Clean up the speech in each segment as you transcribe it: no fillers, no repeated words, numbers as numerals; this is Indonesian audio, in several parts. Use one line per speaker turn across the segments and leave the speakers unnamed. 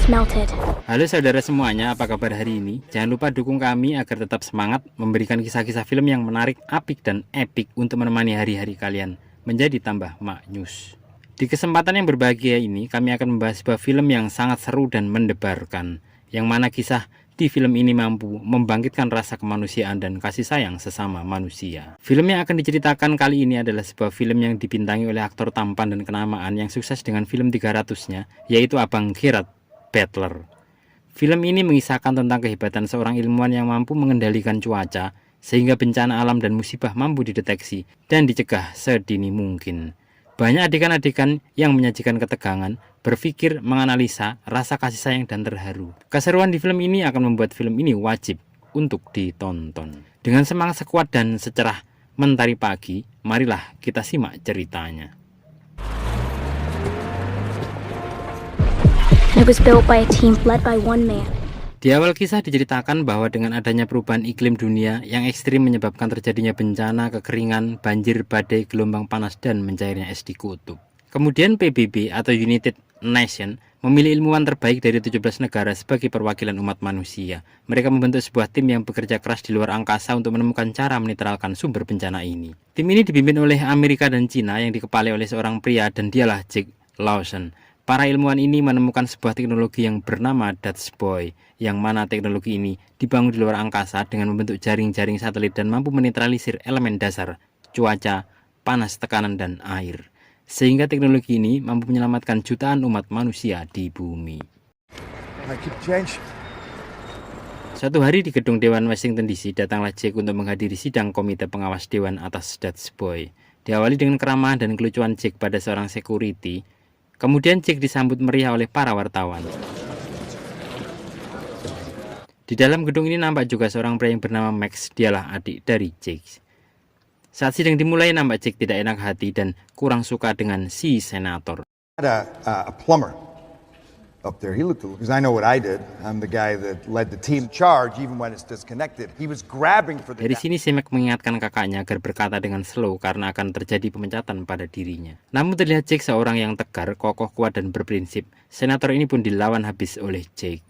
almost melted.
Halo saudara semuanya, apa kabar hari ini? Jangan lupa dukung kami agar tetap semangat memberikan kisah-kisah film yang menarik, apik, dan epik untuk menemani hari-hari kalian menjadi tambah maknyus. Di kesempatan yang berbahagia ini, kami akan membahas sebuah film yang sangat seru dan mendebarkan, yang mana kisah di film ini mampu membangkitkan rasa kemanusiaan dan kasih sayang sesama manusia. Film yang akan diceritakan kali ini adalah sebuah film yang dibintangi oleh aktor tampan dan kenamaan yang sukses dengan film 300-nya, yaitu Abang Gerard Butler. Film ini mengisahkan tentang kehebatan seorang ilmuwan yang mampu mengendalikan cuaca, sehingga bencana alam dan musibah mampu dideteksi dan dicegah sedini mungkin. Banyak adegan-adegan yang menyajikan ketegangan, berpikir, menganalisa, rasa kasih sayang, dan terharu. Keseruan di film ini akan membuat film ini wajib untuk ditonton. Dengan semangat sekuat dan secerah mentari pagi, marilah kita simak ceritanya.
It was built by a team led by one man.
Di awal kisah diceritakan bahwa dengan adanya perubahan iklim dunia yang ekstrim menyebabkan terjadinya bencana, kekeringan, banjir, badai, gelombang panas, dan mencairnya es di kutub. Kemudian PBB atau United Nations memilih ilmuwan terbaik dari 17 negara sebagai perwakilan umat manusia. Mereka membentuk sebuah tim yang bekerja keras di luar angkasa untuk menemukan cara menetralkan sumber bencana ini. Tim ini dipimpin oleh Amerika dan Cina yang dikepalai oleh seorang pria dan dialah Jake Lawson. Para ilmuwan ini menemukan sebuah teknologi yang bernama Dutch Boy, yang mana teknologi ini dibangun di luar angkasa dengan membentuk jaring-jaring satelit dan mampu menetralisir elemen dasar, cuaca, panas, tekanan, dan air. Sehingga teknologi ini mampu menyelamatkan jutaan umat manusia di bumi. Suatu hari di gedung Dewan Washington DC, datanglah Jake untuk menghadiri sidang komite pengawas Dewan atas Dutch Boy. Diawali dengan keramahan dan kelucuan Jake pada seorang security. Kemudian Jake disambut meriah oleh para wartawan. Di dalam gedung ini nampak juga seorang pria yang bernama Max, dialah adik dari Jake. Saat sidang dimulai, nampak Jake tidak enak hati dan kurang suka dengan si senator.
Had a plumber up there. He looked, because I know what I did. I'm the guy that led the team charge even when it's disconnected. He was grabbing for the.
Dari sini si Max mengingatkan kakaknya agar berkata dengan slow karena akan terjadi pemecatan pada dirinya. Namun terlihat Jake seorang yang tegar, kokoh, kuat, dan berprinsip. Senator ini pun dilawan habis oleh Jake.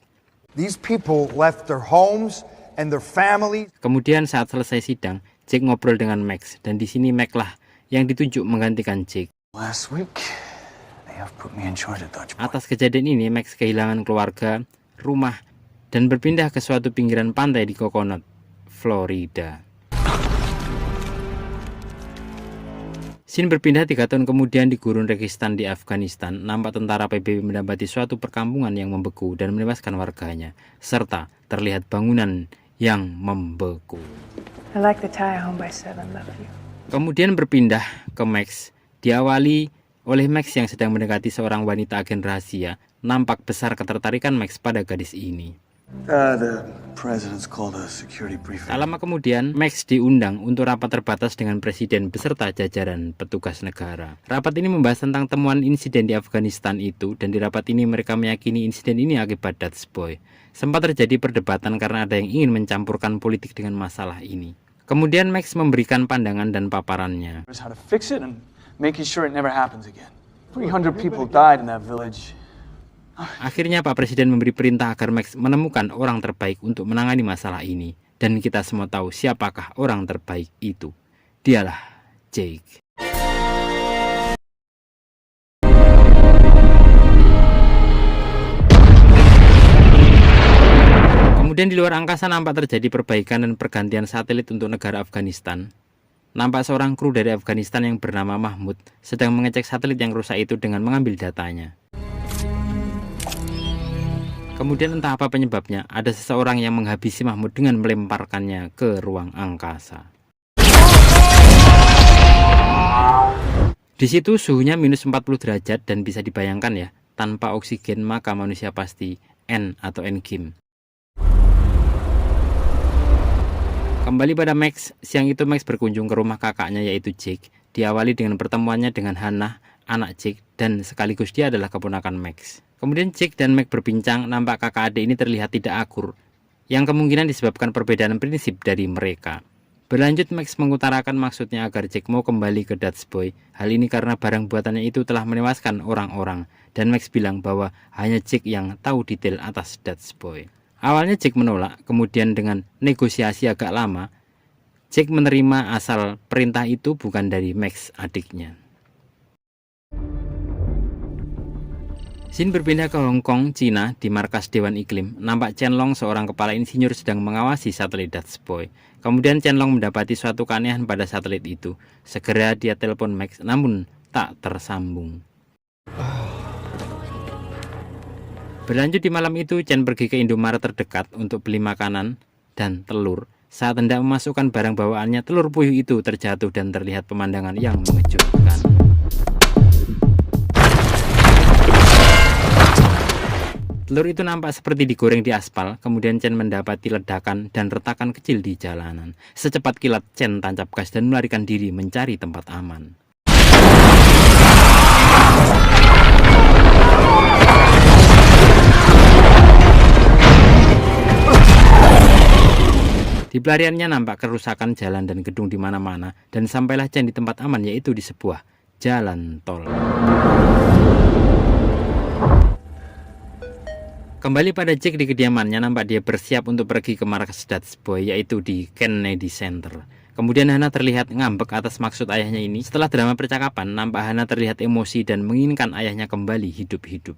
These people left their homes and their families.
Kemudian saat selesai sidang, Jake ngobrol dengan Max dan di sini Max lah yang ditunjuk menggantikan Jake.
Last week, they have put me in charge of Dutch Boy.
Atas kejadian ini, Max kehilangan keluarga, rumah, dan berpindah ke suatu pinggiran pantai di Coconut, Florida. Scene berpindah 3 tahun kemudian di gurun Registan di Afghanistan, nampak tentara PBB mendapati suatu perkampungan yang membeku dan menewaskan warganya, serta terlihat bangunan yang membeku.
I like the tie home by 7, love you.
Kemudian berpindah ke Max, diawali oleh Max yang sedang mendekati seorang wanita agen rahasia. Nampak besar ketertarikan Max pada gadis ini.
The president's called a security briefing.
Tak lama kemudian, Max diundang untuk rapat terbatas dengan presiden beserta jajaran petugas negara. Rapat ini membahas tentang temuan insiden di Afghanistan itu, dan di rapat ini mereka meyakini insiden ini akibat Dutch Boy. Sempat terjadi perdebatan karena ada yang ingin mencampurkan politik dengan masalah ini. Kemudian Max memberikan pandangan dan paparannya.
How to fix it and making sure it never happens again. 300 people died in that village.
Akhirnya Pak Presiden memberi perintah agar Max menemukan orang terbaik untuk menangani masalah ini. Dan kita semua tahu siapakah orang terbaik itu. Dialah Jake. Kemudian di luar angkasa nampak terjadi perbaikan dan pergantian satelit untuk negara Afghanistan. Nampak seorang kru dari Afghanistan yang bernama Mahmud sedang mengecek satelit yang rusak itu dengan mengambil datanya. Kemudian entah apa penyebabnya, ada seseorang yang menghabisi Mahmud dengan melemparkannya ke ruang angkasa. Di situ suhunya minus 40 derajat dan bisa dibayangkan ya, tanpa oksigen maka manusia pasti N atau Endgame. Kembali pada Max, siang itu Max berkunjung ke rumah kakaknya yaitu Jake. Diawali dengan pertemuannya dengan Hannah, anak Jake, dan sekaligus dia adalah keponakan Max. Kemudian Jake dan Max berbincang, nampak kakak adik ini terlihat tidak akur, yang kemungkinan disebabkan perbedaan prinsip dari mereka. Berlanjut, Max mengutarakan maksudnya agar Jack mau kembali ke Dutch Boy. Hal ini karena barang buatannya itu telah menewaskan orang-orang, dan Max bilang bahwa hanya Jack yang tahu detail atas Dutch Boy. Awalnya Jack menolak, kemudian dengan negosiasi agak lama, Jack menerima asal perintah itu bukan dari Max, adiknya. Scene berpindah ke Hong Kong, Cina, di markas Dewan Iklim. Nampak Chen Long, seorang kepala insinyur, sedang mengawasi satelit Dutch Boy. Kemudian Chen Long mendapati suatu keanehan pada satelit itu. Segera dia telepon Max, namun tak tersambung. Berlanjut di malam itu, Chen pergi ke Indomaret terdekat untuk beli makanan dan telur. Saat hendak memasukkan barang bawaannya, telur puyuh itu terjatuh dan terlihat pemandangan yang mengejutkan. Telur itu nampak seperti digoreng di aspal, kemudian Chen mendapati ledakan dan retakan kecil di jalanan. Secepat kilat, Chen tancap gas dan melarikan diri mencari tempat aman. Di pelariannya nampak kerusakan jalan dan gedung di mana-mana, dan sampailah Chen di tempat aman, yaitu di sebuah jalan tol. Kembali pada Jack di kediamannya, nampak dia bersiap untuk pergi ke markas Dutch Boy, yaitu di Kennedy Center. Kemudian Hana terlihat ngambek atas maksud ayahnya ini. Setelah drama percakapan, nampak Hana terlihat emosi dan menginginkan ayahnya kembali hidup-hidup.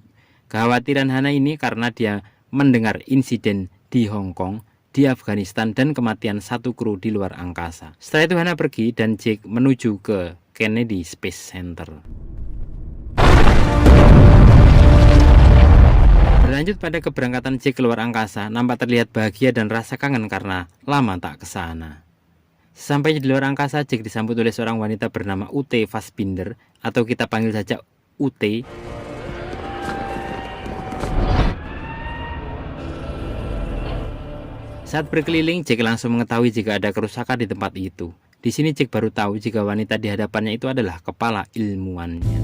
Kekhawatiran Hana ini karena dia mendengar insiden di Hong Kong, di Afghanistan, dan kematian satu kru di luar angkasa. Setelah itu Hana pergi dan Jack menuju ke Kennedy Space Center. Berlanjut pada keberangkatan Jack keluar angkasa, nampak terlihat bahagia dan rasa kangen karena lama tak ke sana. Sesampainya di luar angkasa, Jack disambut oleh seorang wanita bernama Ute Fassbinder, atau kita panggil saja Ute. Saat berkeliling, Jack langsung mengetahui jika ada kerusakan di tempat itu. Di sini Jack baru tahu jika wanita di hadapannya itu adalah kepala ilmuwannya.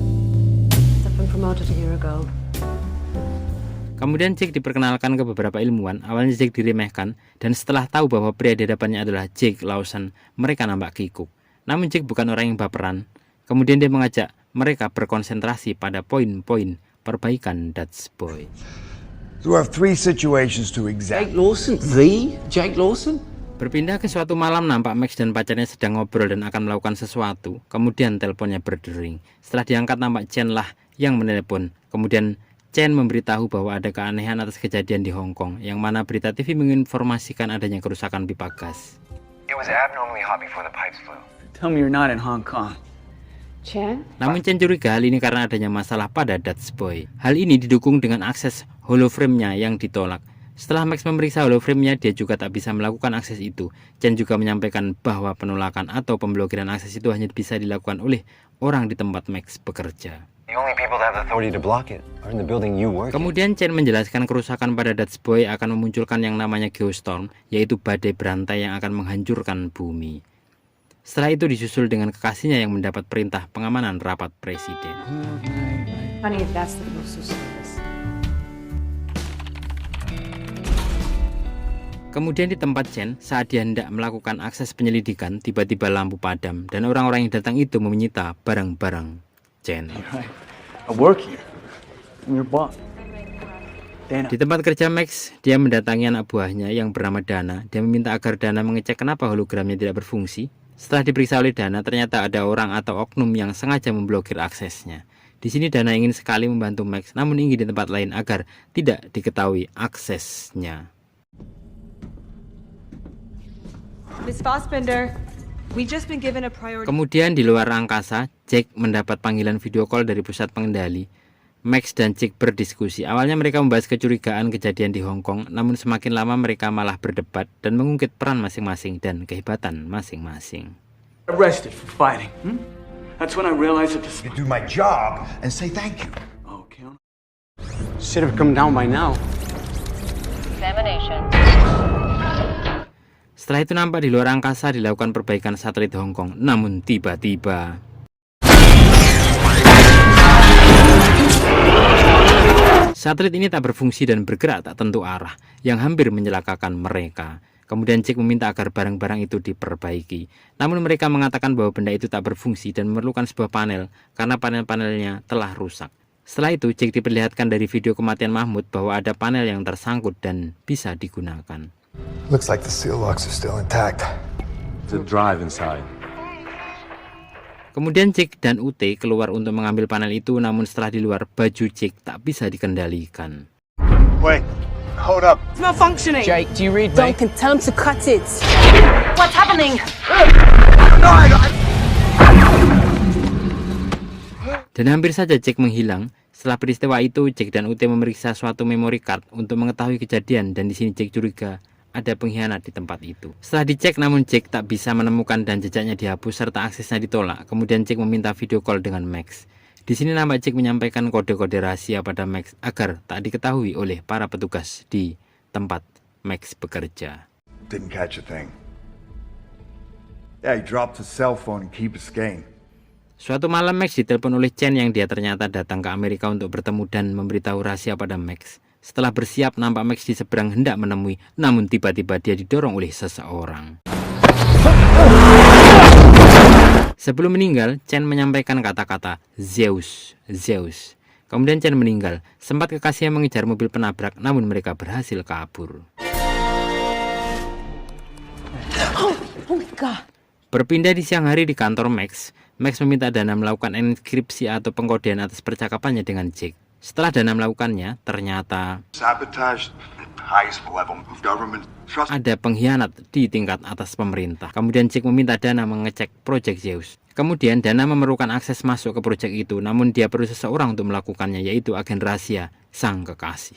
Kemudian Jack diperkenalkan ke beberapa ilmuwan. Awalnya Jack diremehkan, dan setelah tahu bahwa pria di hadapannya adalah Jack Lawson, mereka nampak kikuk. Namun Jack bukan orang yang baperan. Kemudian dia mengajak mereka berkonsentrasi pada poin-poin perbaikan Dutch Boy.
So we have three situations to examine.
Jake Lawson?
Berpindah ke suatu malam, nampak Max dan pacarnya sedang ngobrol dan akan melakukan sesuatu. Kemudian teleponnya berdering. Setelah diangkat, nampak Chen lah yang menelepon. Kemudian Chen memberitahu bahwa ada keanehan atas kejadian di Hong Kong, yang mana berita TV menginformasikan adanya kerusakan pipa gas.
It was abnormally hot before the pipes flew.
Tell me you're not in Hong Kong.
Chen?
Namun Chen curiga hal ini karena adanya masalah pada Dutch Boy. Hal ini didukung dengan akses holoframe-nya yang ditolak. Setelah Max memeriksa holoframe-nya, dia juga tak bisa melakukan akses itu. Chen juga menyampaikan bahwa penolakan atau pemblokiran akses itu hanya bisa dilakukan oleh orang di tempat Max bekerja.
The only people that have the authority to block it are in the building you work in.
Kemudian Chen menjelaskan kerusakan pada Dutch Boy akan memunculkan yang namanya geostorm, yaitu badai berantai yang akan menghancurkan bumi. Setelah itu disusul dengan kekasihnya yang mendapat perintah pengamanan rapat presiden.
Honey, that's the most suspicious.
Kemudian di tempat Chen, saat dia hendak melakukan akses penyelidikan, tiba-tiba lampu padam dan orang-orang yang datang itu menyita barang-barang Chen.
Right. I work here. I'm your boss. Dana.
Di tempat kerja Max, dia mendatangi anak buahnya yang bernama Dana. Dia meminta agar Dana mengecek kenapa hologramnya tidak berfungsi. Setelah diperiksa oleh Dana, ternyata ada orang atau oknum yang sengaja memblokir aksesnya. Di sini Dana ingin sekali membantu Max, namun ingin di tempat lain agar tidak diketahui aksesnya.
Miss Fassbinder, we just been given a priority.
Kemudian di luar angkasa, Jack mendapat panggilan video call dari pusat pengendali. Max dan Jack berdiskusi. Awalnya mereka membahas kecurigaan kejadian di Hong Kong, namun semakin lama mereka malah berdebat dan mengungkit peran masing-masing dan kehebatan masing-masing.
Arrested for fighting. That's when I realized that this.
You do my job and say thank you.
Okay.
Should have come down by now.
Examination.
Setelah itu nampak di luar angkasa dilakukan perbaikan satelit Hong Kong. Namun tiba-tiba satelit ini tak berfungsi dan bergerak tak tentu arah, yang hampir mencelakakan mereka. Kemudian Jake meminta agar barang-barang itu diperbaiki. Namun mereka mengatakan bahwa benda itu tak berfungsi dan memerlukan sebuah panel karena panel-panelnya telah rusak. Setelah itu Jake diperlihatkan dari video kematian Mahmud bahwa ada panel yang tersangkut dan bisa digunakan.
Looks like the seal locks are still intact.
The drive inside.
Kemudian Jake dan UT keluar untuk mengambil panel itu, namun setelah di luar, baju Jake tak bisa dikendalikan.
Wait, hold up.
It's malfunctioning.
Jake, do you read me?
Duncan, tell him to cut it.
What's happening?
Dan hampir saja Jake menghilang. Setelah peristiwa itu, Jake dan UT memeriksa suatu memory card untuk mengetahui kejadian, dan di sini Jake curiga ada pengkhianat di tempat itu. Setelah dicek, namun Jake tak bisa menemukan dan jejaknya dihapus serta aksesnya ditolak. Kemudian Jake meminta video call dengan Max. Di sini nampak Jake menyampaikan kode-kode rahasia pada Max agar tak diketahui oleh para petugas di tempat Max bekerja.
Didn't catch a thing. Yeah, he dropped his cell phone and Key Biscayne.
Suatu malam Max ditelepon oleh Chen yang dia ternyata datang ke Amerika untuk bertemu dan memberitahu rahasia pada Max. Setelah bersiap, nampak Max di seberang hendak menemui, namun tiba-tiba dia didorong oleh seseorang. Sebelum meninggal, Chen menyampaikan kata-kata Zeus, Zeus. Kemudian Chen meninggal. Sempat kekasihnya mengejar mobil penabrak, namun mereka berhasil kabur.
Oh my God.
Berpindah di siang hari di kantor Max, Max meminta Dana melakukan enkripsi atau pengkodean atas percakapannya dengan Jake. Setelah Dana melakukannya, ternyata ada pengkhianat di tingkat atas pemerintah. Kemudian Jake meminta Dana mengecek proyek Zeus. Kemudian Dana memerlukan akses masuk ke proyek itu, namun dia perlu seseorang untuk melakukannya, yaitu agen rahasia sang kekasih.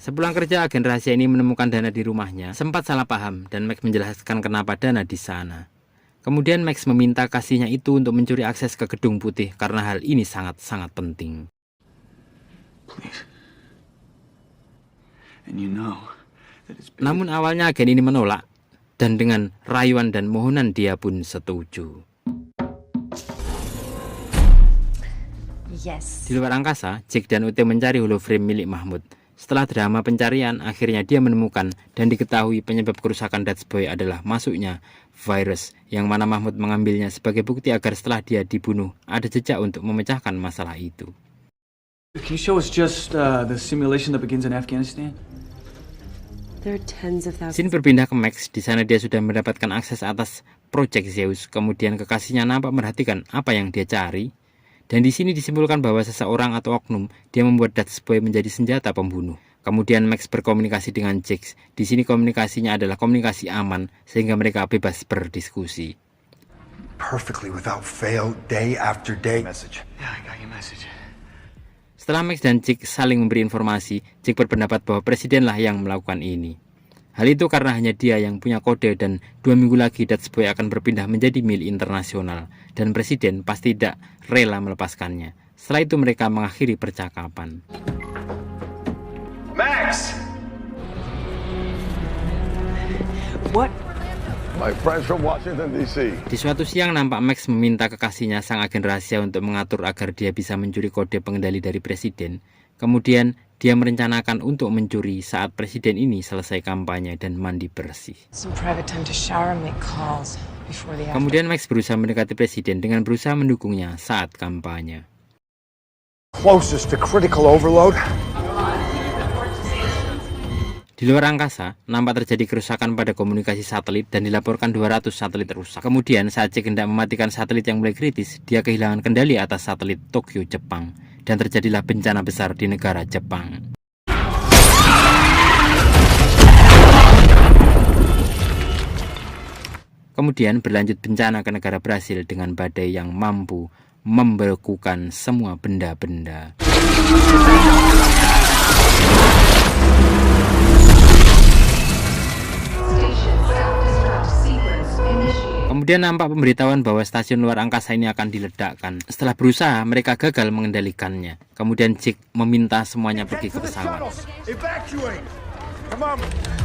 Sepulang kerja, agen rahasia ini menemukan Dana di rumahnya. Sempat salah paham dan Max menjelaskan kenapa Dana di sana. Kemudian Max meminta kasihnya itu untuk mencuri akses ke Gedung Putih karena hal ini sangat-sangat penting. Namun awalnya agen ini menolak, dan dengan rayuan dan mohonan dia pun setuju.
Yes.
Di luar angkasa, Jake dan UT mencari holoframe milik Mahmud. Setelah drama pencarian, akhirnya dia menemukan dan diketahui penyebab kerusakan Dutch Boy adalah masuknya virus, yang mana Mahmud mengambilnya sebagai bukti agar setelah dia dibunuh, ada jejak untuk memecahkan masalah itu.
Can you show us just the simulation that begins in Afghanistan?
There are tens of thousands.
Scene berpindah ke Max. Di sana dia sudah mendapatkan akses atas proyek Zeus. Kemudian kekasihnya nampak merhatikan apa yang dia cari. Dan di sini disimpulkan bahwa seseorang atau oknum dia membuat Dutch Boy menjadi senjata pembunuh. Kemudian Max berkomunikasi dengan Jake. Di sini komunikasinya adalah komunikasi aman sehingga mereka bebas berdiskusi.
Perfectly without fail, day after day. Message.
Yeah, I got your message.
Setelah Max dan Jake saling memberi informasi, Jake berpendapat bahwa presidenlah yang melakukan ini. Hal itu karena hanya dia yang punya kode dan 2 minggu lagi Dutch Boy akan berpindah menjadi milik internasional dan presiden pasti tidak rela melepaskannya. Setelah itu mereka mengakhiri percakapan.
Max!
What?
My friends from Washington, D.C.
Di suatu siang nampak Max meminta kekasihnya sang agen rahasia untuk mengatur agar dia bisa mencuri kode pengendali dari presiden. Kemudian dia merencanakan untuk mencuri saat presiden ini selesai kampanye dan mandi bersih. Kemudian Max berusaha mendekati presiden dengan berusaha mendukungnya saat kampanye.
Closest to critical overload.
Di luar angkasa, nampak terjadi kerusakan pada komunikasi satelit dan dilaporkan 200 satelit rusak. Kemudian saat Jake hendak mematikan satelit yang mulai kritis, dia kehilangan kendali atas satelit Tokyo, Jepang. Dan terjadilah bencana besar di negara Jepang. Kemudian berlanjut bencana ke negara Brasil dengan badai yang mampu membekukan semua benda-benda. Kemudian nampak pemberitahuan bahwa stasiun luar angkasa ini akan diledakkan. Setelah berusaha, mereka gagal mengendalikannya. Kemudian Jake meminta semuanya pergi ke pesawat.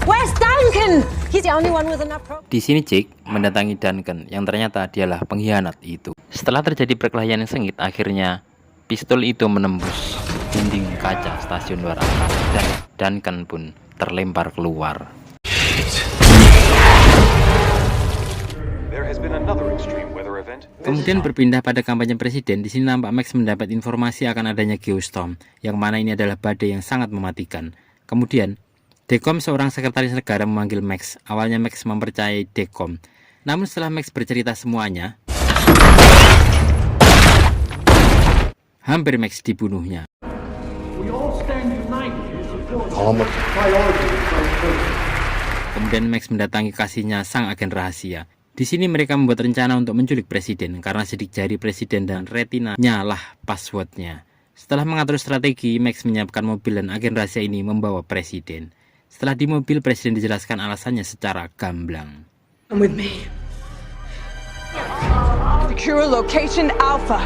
Where's Duncan? He's the only one with enough pro.
Di sini Jake mendatangi Duncan yang ternyata dialah pengkhianat itu. Setelah terjadi perkelahian yang sengit, akhirnya pistol itu menembus dinding kaca stasiun luar angkasa dan Duncan pun terlempar keluar. Kemudian berpindah pada kampanye presiden. Di sini nampak Max mendapat informasi akan adanya geostorm, yang mana ini adalah badai yang sangat mematikan. Kemudian Dekom, seorang sekretaris negara, memanggil Max. Awalnya Max mempercayai Dekom, namun setelah Max bercerita semuanya, hampir Max dibunuhnya. Kemudian Max mendatangi kasihnya, sang agen rahasia. Di sini mereka membuat rencana untuk menculik presiden karena sidik jari presiden dan retinanya lah passwordnya. Setelah mengatur strategi, Max menyiapkan mobil dan agen rahasia ini membawa presiden. Setelah di mobil, presiden dijelaskan alasannya secara gamblang.
Come with me. Secure location Alpha.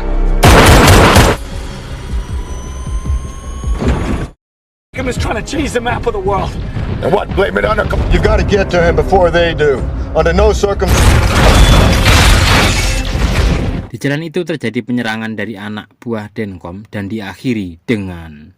Is trying to change the map of the world. And what? Blame it on her?
You gotta get to him before they do. Under no circumstances.
Di jalan itu terjadi penyerangan dari anak buah Denkom dan diakhiri dengan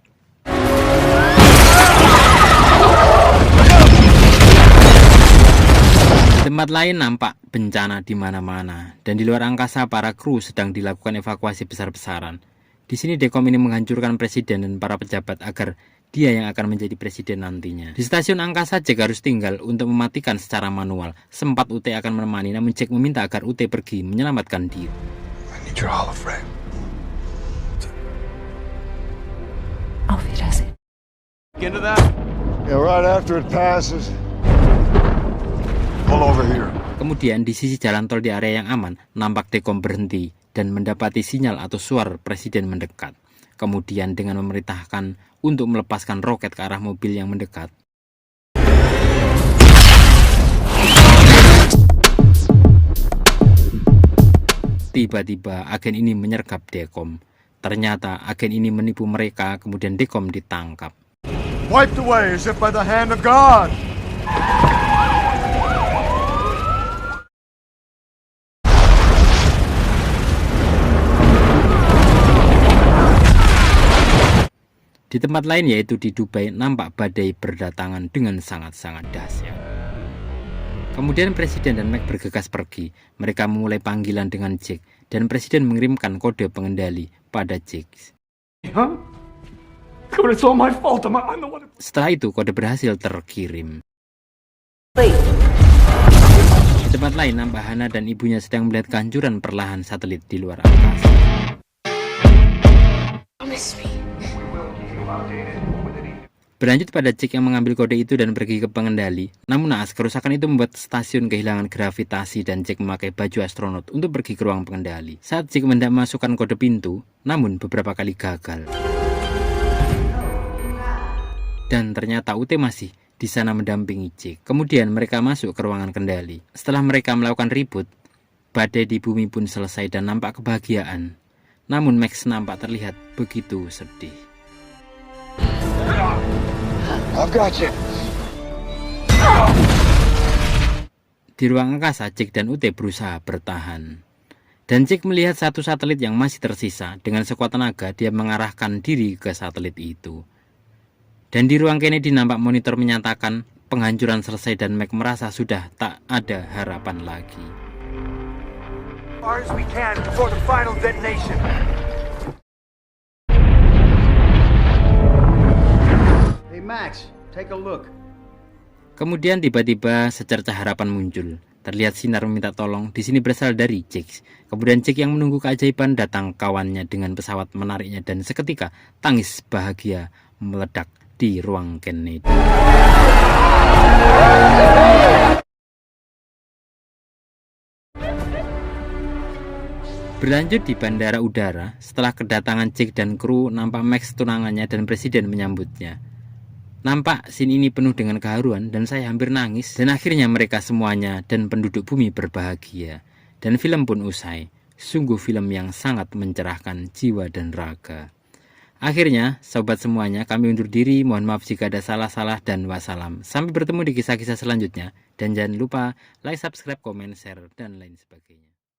di tempat lain nampak bencana di mana-mana, dan di luar angkasa para kru sedang dilakukan evakuasi besar-besaran. Di sini Dekom ini menghancurkan presiden dan para pejabat agar dia yang akan menjadi presiden nantinya. Di stasiun angkasa, Jack harus tinggal untuk mematikan secara manual. Sempat UT akan menemani, namun Jack meminta agar UT pergi menyelamatkan diri.
I need your holoframe.
Auf Wiedersehen.
Get into that.
Yeah, right after it passes. Pull over here.
Kemudian di sisi jalan tol di area yang aman, nampak Dekom berhenti dan mendapati sinyal atau suara presiden mendekat. Kemudian dengan memerintahkan untuk melepaskan roket ke arah mobil yang mendekat. Tiba-tiba agen ini menyergap Dekom. Ternyata agen ini menipu mereka, kemudian Dekom ditangkap.
Wiped away as if by the hand of God.
Di tempat lain, yaitu di Dubai, nampak badai berdatangan dengan sangat-sangat dahsyat. Kemudian presiden dan Mac bergegas pergi. Mereka memulai panggilan dengan Jack, dan presiden mengirimkan kode pengendali pada Jack. Setelah itu kode berhasil terkirim. Di tempat lain nampak Hana dan ibunya sedang melihat kehancuran perlahan satelit di luar angkasa. Berlanjut pada Jack yang mengambil kode itu dan pergi ke pengendali. Namun naas, kerusakan itu membuat stasiun kehilangan gravitasi dan Jack memakai baju astronot untuk pergi ke ruang pengendali. Saat Jack hendak memasukkan kode pintu, namun beberapa kali gagal. Dan ternyata UT masih di sana mendampingi Jack. Kemudian mereka masuk ke ruangan kendali. Setelah mereka melakukan ribut, badai di bumi pun selesai dan nampak kebahagiaan. Namun Max nampak terlihat begitu sedih.
I've got you.
Di ruang angkasa, Jack dan UT berusaha bertahan. Dan Jack melihat satu satelit yang masih tersisa. Dengan sekuat tenaga, dia mengarahkan diri ke satelit itu. Dan di ruang Kennedy nampak monitor menyatakan penghancuran selesai dan Mac merasa sudah tak ada harapan lagi.
Far as we can before the final detonation.
Hey Max, take a look.
Kemudian tiba-tiba secercah harapan muncul. Terlihat sinar meminta tolong. Di sini berasal dari Jack. Kemudian Jack yang menunggu keajaiban datang kawannya dengan pesawat menariknya dan seketika tangis bahagia meledak di ruang Kennedy. Berlanjut di bandara udara, setelah kedatangan Jack dan kru, nampak Max tunangannya dan presiden menyambutnya. Nampak scene ini penuh dengan keharuan dan saya hampir nangis. Dan akhirnya mereka semuanya dan penduduk bumi berbahagia. Dan film pun usai. Sungguh film yang sangat mencerahkan jiwa dan raga. Akhirnya, sobat semuanya, kami undur diri. Mohon maaf jika ada salah-salah dan wassalam. Sampai bertemu di kisah-kisah selanjutnya. Dan jangan lupa like, subscribe, komen, share, dan lain sebagainya.